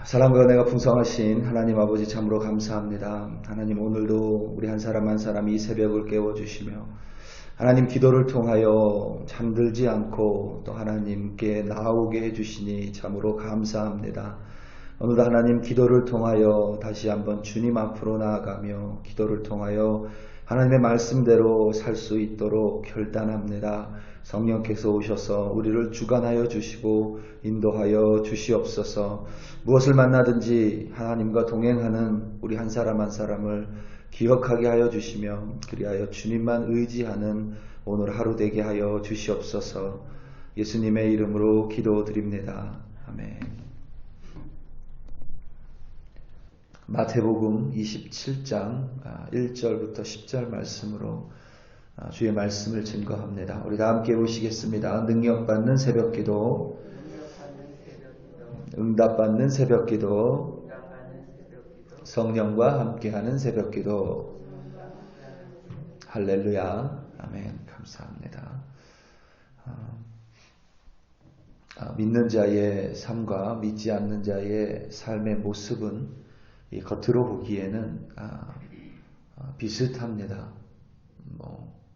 사랑과 은혜가 풍성하신 하나님 아버지 참으로 감사합니다. 하나님 오늘도 우리 한 사람 한 사람이 이 새벽을 깨워주시며 하나님 기도를 통하여 잠들지 않고 또 하나님께 나오게 해주시니 참으로 감사합니다. 오늘도 하나님 기도를 통하여 다시 한번 주님 앞으로 나아가며 기도를 통하여 하나님의 말씀대로 살 수 있도록 결단합니다. 성령께서 오셔서 우리를 주관하여 주시고 인도하여 주시옵소서. 무엇을 만나든지 하나님과 동행하는 우리 한 사람 한 사람을 기억하게 하여 주시며 그리하여 주님만 의지하는 오늘 하루 되게 하여 주시옵소서. 예수님의 이름으로 기도드립니다. 아멘. 마태복음 27장 1절부터 10절 말씀으로 주의 말씀을 증거합니다. 우리 다 함께 보시겠습니다. 능력받는 새벽기도, 응답받는 새벽기도, 성령과 함께하는 새벽기도. 할렐루야. 아멘. 감사합니다. 믿는 자의 삶과 믿지 않는 자의 삶의 모습은 이 겉으로 보기에는 비슷합니다.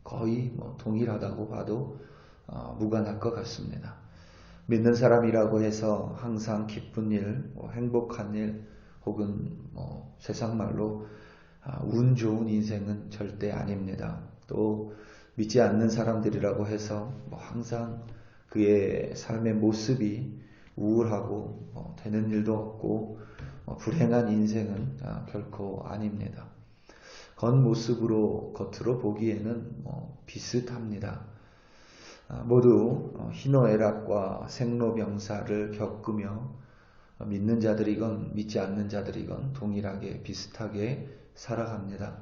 거의 동일하다고 봐도 무관할 것 같습니다. 믿는 사람이라고 해서 항상 기쁜 일, 행복한 일, 혹은 세상 말로 운 좋은 인생은 절대 아닙니다. 또 믿지 않는 사람들이라고 해서 항상 그의 삶의 모습이 우울하고 되는 일도 없고 불행한 인생은 결코 아닙니다. 겉모습으로 겉으로 보기에는 비슷합니다. 모두 희노애락과 생로병사를 겪으며 믿는 자들이건 믿지 않는 자들이건 동일하게 비슷하게 살아갑니다.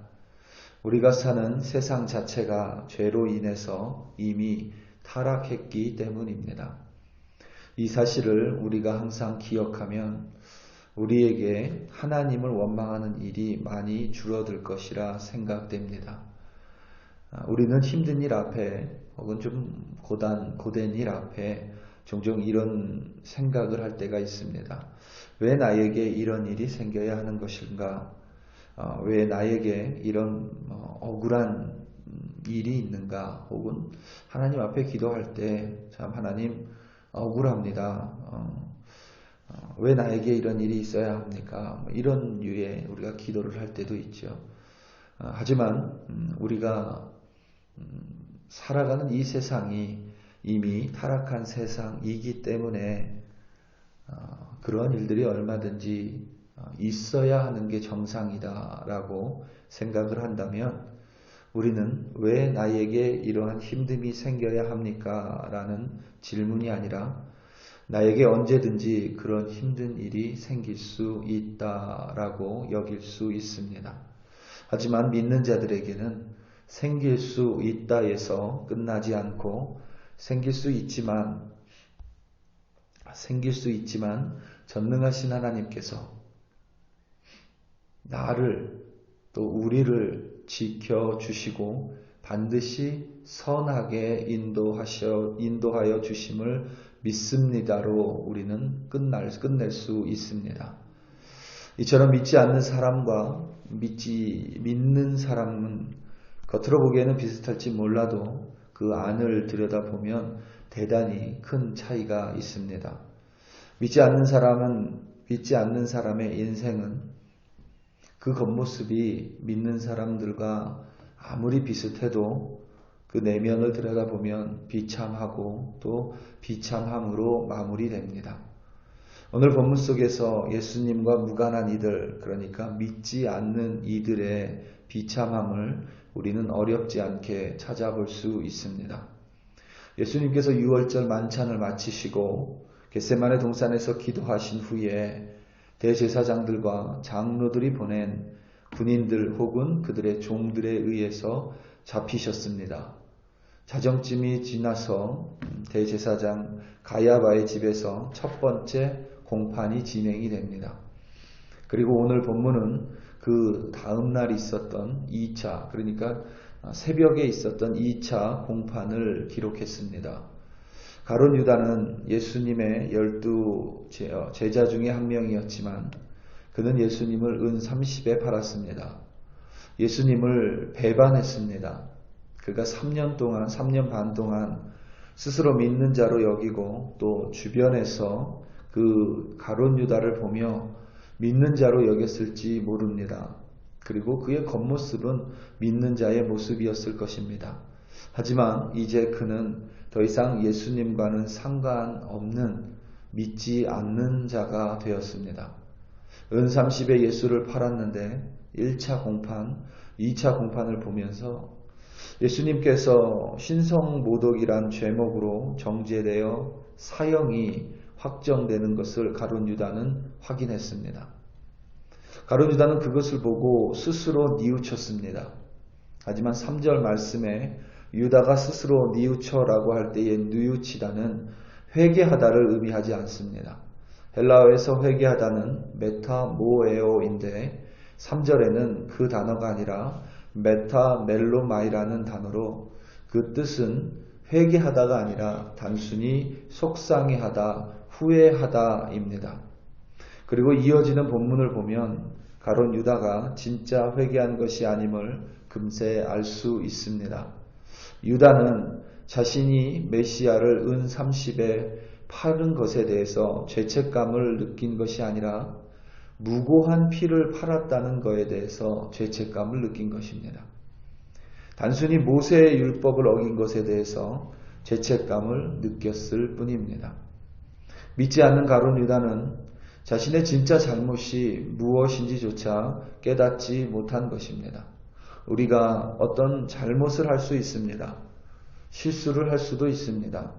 우리가 사는 세상 자체가 죄로 인해서 이미 타락했기 때문입니다. 이 사실을 우리가 항상 기억하면 우리에게 하나님을 원망하는 일이 많이 줄어들 것이라 생각됩니다. 우리는 힘든 일 앞에 혹은 좀 고된 일 앞에 종종 이런 생각을 할 때가 있습니다. 왜 나에게 이런 일이 생겨야 하는 것인가? 왜 나에게 이런 억울한 일이 있는가? 혹은 하나님 앞에 기도할 때 참 하나님 억울합니다. 왜 나에게 이런 일이 있어야 합니까? 이런 류의 우리가 기도를 할 때도 있죠. 하지만 우리가 살아가는 이 세상이 이미 타락한 세상이기 때문에 그런 일들이 얼마든지 있어야 하는 게 정상이다라고 생각을 한다면 우리는 왜 나에게 이러한 힘듦이 생겨야 합니까? 라는 질문이 아니라 나에게 언제든지 그런 힘든 일이 생길 수 있다라고 여길 수 있습니다. 하지만 믿는 자들에게는 생길 수 있다에서 끝나지 않고 생길 수 있지만 전능하신 하나님께서 나를 또 우리를 지켜주시고 반드시 선하게 인도하여 주심을 믿습니다로 우리는 끝낼 수 있습니다. 이처럼 믿지 않는 사람과 믿는 사람은 겉으로 보기에는 비슷할지 몰라도 그 안을 들여다보면 대단히 큰 차이가 있습니다. 믿지 않는 사람의 인생은 그 겉모습이 믿는 사람들과 아무리 비슷해도 그 내면을 들여다보면 비참하고 또 비참함으로 마무리됩니다. 오늘 본문 속에서 예수님과 무관한 이들, 그러니까 믿지 않는 이들의 비참함을 우리는 어렵지 않게 찾아볼 수 있습니다. 예수님께서 유월절 만찬을 마치시고 겟세마네 동산에서 기도하신 후에 대제사장들과 장로들이 보낸 군인들 혹은 그들의 종들에 의해서 잡히셨습니다. 자정쯤이 지나서 대제사장 가야바의 집에서 첫 번째 공판이 진행이 됩니다. 그리고 오늘 본문은 그 다음 날 있었던 2차, 그러니까 새벽에 있었던 2차 공판을 기록했습니다. 가룟 유다는 예수님의 12 제자 중에 한 명이었지만 그는 예수님을 은 30에 팔았습니다. 예수님을 배반했습니다. 그가 3년 반 동안 스스로 믿는 자로 여기고 또 주변에서 그 가룟 유다를 보며 믿는 자로 여겼을지 모릅니다. 그리고 그의 겉모습은 믿는 자의 모습이었을 것입니다. 하지만 이제 그는 더 이상 예수님과는 상관없는 믿지 않는 자가 되었습니다. 은 30에 예수를 팔았는데 1차 공판, 2차 공판을 보면서 예수님께서 신성모독이란 죄목으로 정죄되어 사형이 확정되는 것을 가룟 유다는 확인했습니다. 가룟 유다는 그것을 보고 스스로 뉘우쳤습니다. 하지만 3절 말씀에 유다가 스스로 뉘우쳐라고 할 때의 뉘우치다는 회개하다를 의미하지 않습니다. 헬라어에서 회개하다는 메타모에오인데 3절에는 그 단어가 아니라 메타멜로마이라는 단어로 그 뜻은 회개하다가 아니라 단순히 속상해하다, 후회하다입니다. 그리고 이어지는 본문을 보면 가룟 유다가 진짜 회개한 것이 아님을 금세 알 수 있습니다. 유다는 자신이 메시아를 은 30에 팔은 것에 대해서 죄책감을 느낀 것이 아니라 무고한 피를 팔았다는 것에 대해서 죄책감을 느낀 것입니다. 단순히 모세의 율법을 어긴 것에 대해서 죄책감을 느꼈을 뿐입니다. 믿지 않는 가룟 유다는 자신의 진짜 잘못이 무엇인지조차 깨닫지 못한 것입니다. 우리가 어떤 잘못을 할 수 있습니다. 실수를 할 수도 있습니다.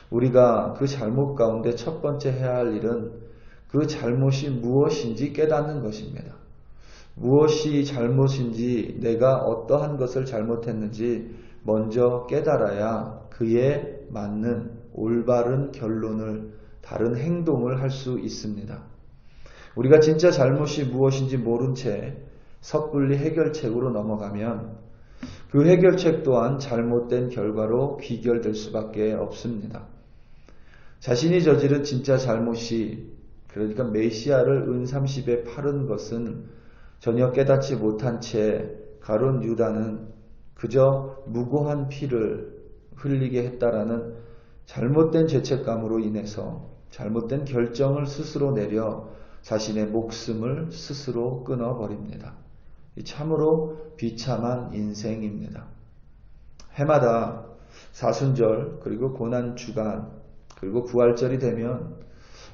우리가 그 잘못 가운데 첫 번째 해야 할 일은 그 잘못이 무엇인지 깨닫는 것입니다. 무엇이 잘못인지, 내가 어떠한 것을 잘못했는지 먼저 깨달아야 그에 맞는 올바른 결론을, 다른 행동을 할 수 있습니다. 우리가 진짜 잘못이 무엇인지 모른 채 섣불리 해결책으로 넘어가면 그 해결책 또한 잘못된 결과로 귀결될 수밖에 없습니다. 자신이 저지른 진짜 잘못이, 그러니까 메시아를 은 30에 팔은 것은 전혀 깨닫지 못한 채 가룟 유다는 그저 무고한 피를 흘리게 했다라는 잘못된 죄책감으로 인해서 잘못된 결정을 스스로 내려 자신의 목숨을 스스로 끊어버립니다. 참으로 비참한 인생입니다. 해마다 사순절, 그리고 고난주간, 그리고 부활절이 되면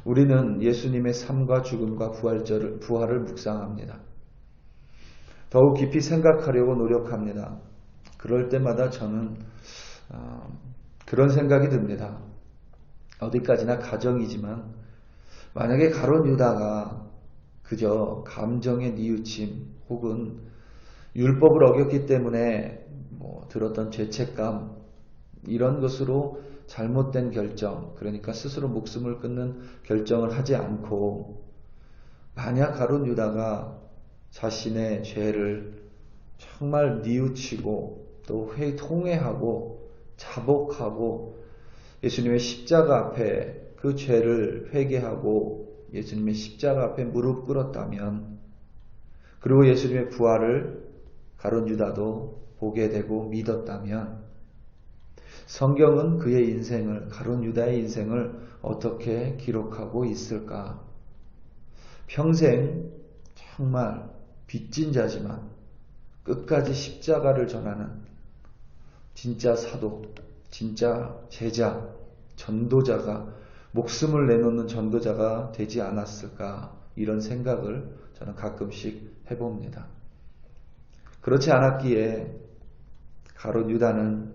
우리는 예수님의 삶과 죽음과 부활을 묵상합니다. 더욱 깊이 생각하려고 노력합니다. 그럴 때마다 저는 그런 생각이 듭니다. 어디까지나 가정이지만 만약에 가룟 유다가 그저 감정의 뉘우침 혹은 율법을 어겼기 때문에 들었던 죄책감, 이런 것으로 잘못된 결정, 그러니까 스스로 목숨을 끊는 결정을 하지 않고, 만약 가룟 유다가 자신의 죄를 정말 뉘우치고 또 통회하고 자복하고 예수님의 십자가 앞에 그 죄를 회개하고 예수님의 십자가 앞에 무릎 꿇었다면, 그리고 예수님의 부활을 가룟 유다도 보게 되고 믿었다면, 성경은 그의 인생을, 가룟 유다의 인생을 어떻게 기록하고 있을까? 평생 정말 빚진 자지만 끝까지 십자가를 전하는 진짜 사도, 진짜 제자, 전도자가, 목숨을 내놓는 전도자가 되지 않았을까? 이런 생각을 저는 가끔씩 해봅니다. 그렇지 않았기에 가룟 유다는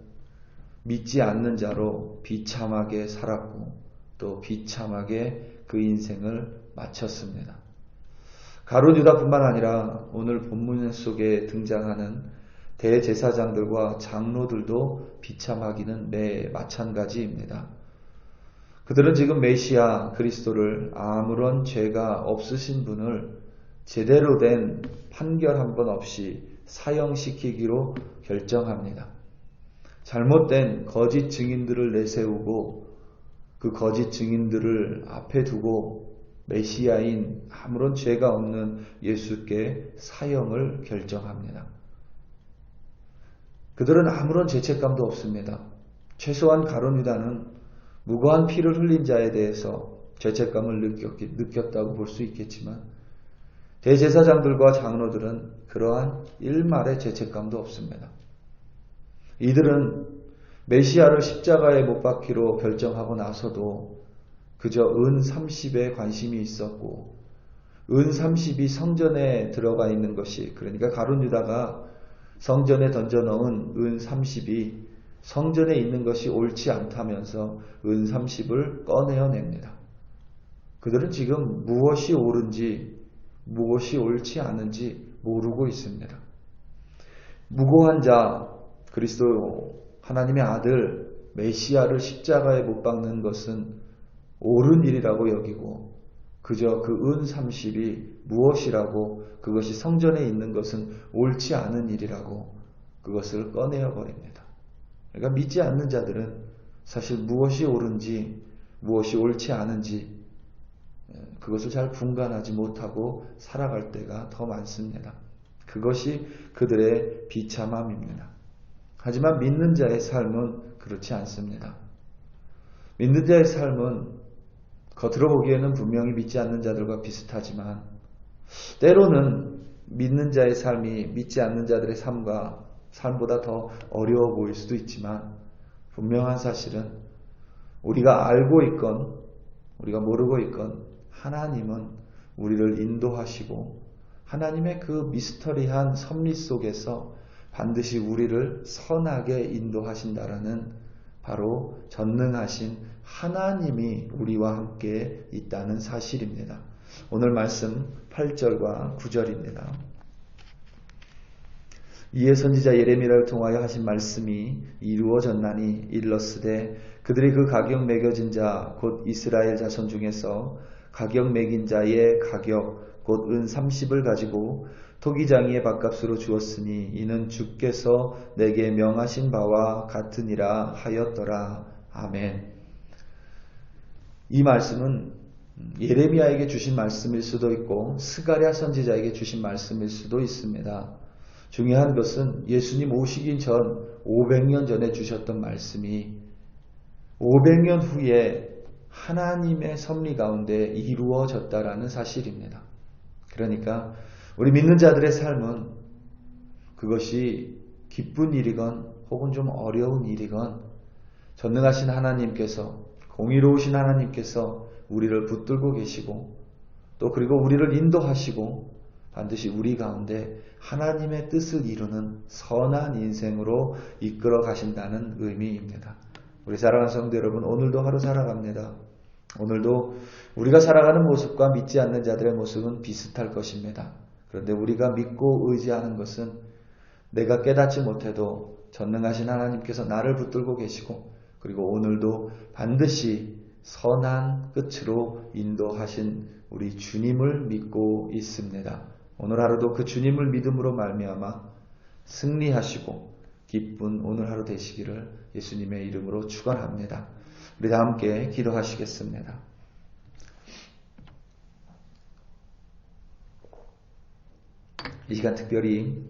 믿지 않는 자로 비참하게 살았고 또 비참하게 그 인생을 마쳤습니다. 가룟 유다뿐만 아니라 오늘 본문 속에 등장하는 대제사장들과 장로들도 비참하기는 마찬가지입니다. 그들은 지금 메시아 그리스도를, 아무런 죄가 없으신 분을 제대로 된 판결 한 번 없이 사형시키기로 결정합니다. 잘못된 거짓 증인들을 내세우고 그 거짓 증인들을 앞에 두고 메시아인 아무런 죄가 없는 예수께 사형을 결정합니다. 그들은 아무런 죄책감도 없습니다. 최소한 가룟 유다는 무고한 피를 흘린 자에 대해서 죄책감을 느꼈다고 볼 수 있겠지만 대제사장들과 장로들은 그러한 일말의 죄책감도 없습니다. 이들은 메시아를 십자가에 못 박기로 결정하고 나서도 그저 은 30에 관심이 있었고 은 30이 성전에 들어가 있는 것이, 그러니까 가룟 유다가 성전에 던져넣은 은 30이 성전에 있는 것이 옳지 않다면서 은 30을 꺼내어냅니다. 그들은 지금 무엇이 옳은지 무엇이 옳지 않은지 모르고 있습니다. 무고한 자, 그리스도 하나님의 아들 메시아를 십자가에 못 박는 것은 옳은 일이라고 여기고 그저 그 은 30이 무엇이라고, 그것이 성전에 있는 것은 옳지 않은 일이라고 그것을 꺼내어 버립니다. 그러니까 믿지 않는 자들은 사실 무엇이 옳은지 무엇이 옳지 않은지 그것을 잘 분간하지 못하고 살아갈 때가 더 많습니다. 그것이 그들의 비참함입니다. 하지만 믿는 자의 삶은 그렇지 않습니다. 믿는 자의 삶은 겉으로 보기에는 분명히 믿지 않는 자들과 비슷하지만 때로는 믿는 자의 삶이 믿지 않는 자들의 삶보다 더 어려워 보일 수도 있지만 분명한 사실은 우리가 알고 있건 우리가 모르고 있건 하나님은 우리를 인도하시고 하나님의 그 미스터리한 섭리 속에서 반드시 우리를 선하게 인도하신다라는 바로 전능하신 하나님이 우리와 함께 있다는 사실입니다. 오늘 말씀 8절과 9절입니다. 이에 선지자 예레미야를 통하여 하신 말씀이 이루어졌나니 일러스되 그들이 그 가격 매겨진 자 곧 이스라엘 자손 중에서 가격 매긴 자의 가격 곧 은 30을 가지고 토기장이의 밥값으로 주었으니 이는 주께서 내게 명하신 바와 같으니라 하였더라. 아멘. 이 말씀은 예레미야에게 주신 말씀일 수도 있고 스가랴 선지자에게 주신 말씀일 수도 있습니다. 중요한 것은 예수님 오시기 전 500년 전에 주셨던 말씀이 500년 후에 하나님의 섭리 가운데 이루어졌다라는 사실입니다. 그러니까 우리 믿는 자들의 삶은 그것이 기쁜 일이건 혹은 좀 어려운 일이건 전능하신 하나님께서, 공의로우신 하나님께서 우리를 붙들고 계시고 또 그리고 우리를 인도하시고 반드시 우리 가운데 하나님의 뜻을 이루는 선한 인생으로 이끌어 가신다는 의미입니다. 우리 사랑하는 성도 여러분, 오늘도 하루 살아갑니다. 오늘도 우리가 살아가는 모습과 믿지 않는 자들의 모습은 비슷할 것입니다. 그런데 우리가 믿고 의지하는 것은 내가 깨닫지 못해도 전능하신 하나님께서 나를 붙들고 계시고 그리고 오늘도 반드시 선한 끝으로 인도하신 우리 주님을 믿고 있습니다. 오늘 하루도 그 주님을 믿음으로 말미암아 승리하시고 기쁜 오늘 하루 되시기를 예수님의 이름으로 축원합니다. 우리 다 함께 기도하시겠습니다. 이 시간 특별히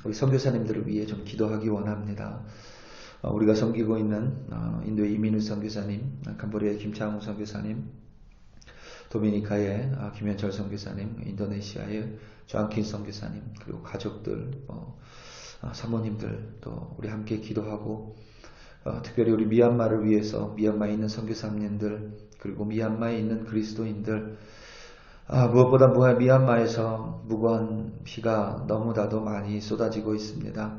우리 선교사님들을 위해 좀 기도하기 원합니다. 우리가 섬기고 있는 인도의 이민우 선교사님, 캄보디아의 김창우 선교사님, 도미니카의 김현철 선교사님, 인도네시아의 조안킨 선교사님, 그리고 가족들, 사모님들 또 우리 함께 기도하고 특별히 우리 미얀마를 위해서 미얀마에 있는 선교사님들 그리고 미얀마에 있는 그리스도인들 무엇보다 미얀마에서 무고한 피가 너무나도 많이 쏟아지고 있습니다.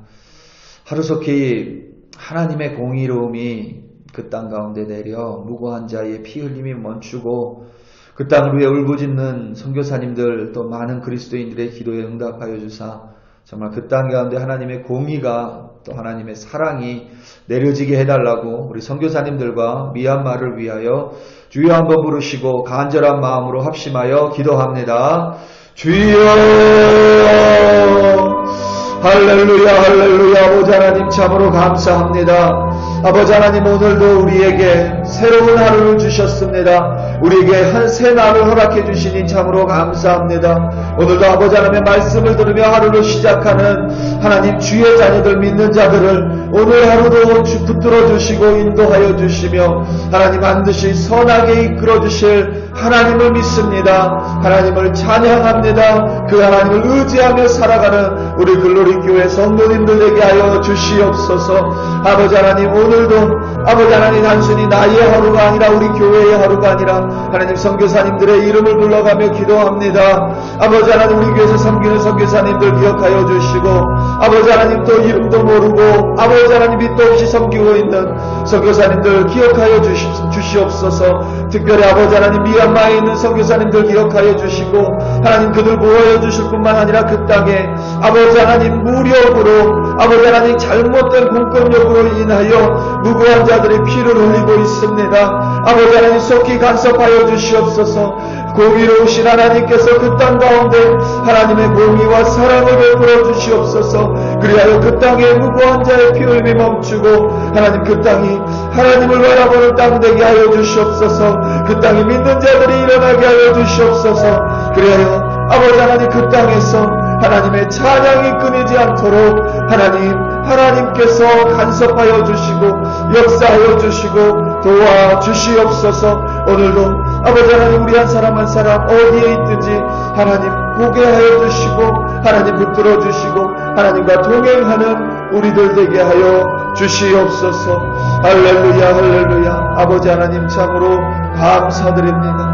하루속히 하나님의 공의로움이 그 땅 가운데 내려 무고한 자의 피 흘림이 멈추고 그 땅을 위해 울부짖는 선교사님들 또 많은 그리스도인들의 기도에 응답하여 주사 정말 그 땅 가운데 하나님의 공의가 또 하나님의 사랑이 내려지게 해달라고 우리 선교사님들과 미얀마를 위하여 주여 한번 부르시고 간절한 마음으로 합심하여 기도합니다. 주여 할렐루야 할렐루야 아버지 하나님 참으로 감사합니다. 아버지 하나님, 오늘도 우리에게 새로운 하루를 주셨습니다. 우리에게 새 날을 허락해 주시니 참으로 감사합니다. 오늘도 아버지 하나님의 말씀을 들으며 하루를 시작하는 하나님 주의 자녀들, 믿는 자들을 오늘 하루도 붙들어 주시고 인도하여 주시며 하나님 반드시 선하게 이끌어 주실 하나님을 믿습니다. 하나님을 찬양합니다. 그 하나님을 의지하며 살아가는 우리 글로리 교회 성도님들 되게 하여 주시옵소서. 아버지 하나님, 오늘도 아버지 하나님 단순히 나의 하루가 아니라 우리 교회의 하루가 아니라 하나님 선교사님들의 이름을 불러가며 기도합니다. 아버지 하나님, 우리 교회에서 섬기는 선교사님들 기억하여 주시고 아버지 하나님 또 이름도 모르고 아버지 하나님 밑도 없이 섬기고 있는 선교사님들 기억하여 주시옵소서. 특별히 아버지 하나님 미얀마에 있는 선교사님들 기억하여 주시고 하나님 그들 보호해 주실 뿐만 아니라 그 땅에 아버지 하나님 무력으로 아버지 하나님 잘못된 공권력으로 인하여 무고한 자들의 피를 흘리고 있습니다. 아버지 하나님 속히 간섭하여 주시옵소서. 공의로우신 하나님께서 그 땅 가운데 하나님의 공의와 사랑을 베풀어 주시옵소서. 그리하여 그 땅에 무고한 자의 피 흘림이 멈추고 하나님 그 땅이 하나님을 바라보는 땅 되게 하여 주시옵소서. 그 땅에 믿는 자들이 일어나게 하여 주시옵소서. 그리하여 아버지 하나님 그 땅에서 하나님의 찬양이 끊이지 않도록 하나님께서 간섭하여 주시고 역사하여 주시고 도와주시옵소서. 오늘도 아버지 하나님 우리 한 사람 한 사람 어디에 있든지 하나님 보게 하여 주시고 하나님 붙들어 주시고 하나님과 동행하는 우리들 되게 하여 주시옵소서. 할렐루야 할렐루야. 아버지 하나님 참으로 감사드립니다.